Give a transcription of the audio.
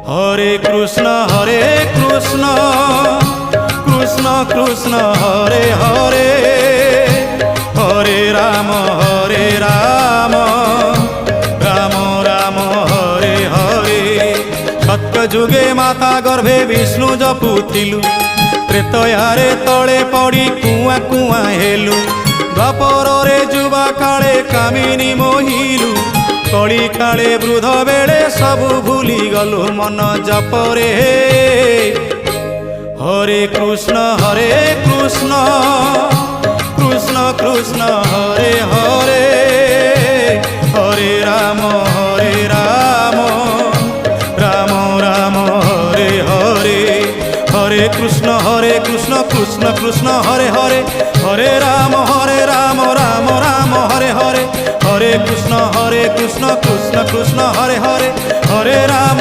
হরে কৃষ্ণ কৃষ্ণ কৃষ্ণ হরে হরে, হরে রাম রাম রাম হরে হরে। সত্য যুগে মাতা গর্ভে বিষ্ণু জপুଥିଲୁ, ତ୍ରେତୟାରେ ତଳେ ପଡ଼ି କୁଆଁ କୁଆଁ ହେଲୁ, ଦ୍ୱାପରରେ ଯୁବା କାଳେ କାମିନୀ ମୋହିଲୁ, କଳି କାଳେ ବୃଦ୍ଧ ବେଳେ ସବୁ ଭୁଲି ଗଲୁ ମନ ଜପରେ। হরে কৃষ্ণ কৃষ্ণ কৃষ্ণ হরে হরে, হরে রাম রাম রাম হরে হরে। হরে কৃষ্ণ কৃষ্ণ কৃষ্ণ হরে হরে, হরে রাম রাম রাম হরে হরে। হরে কৃষ্ণ কৃষ্ণ কৃষ্ণ হরে হরে, হরে রাম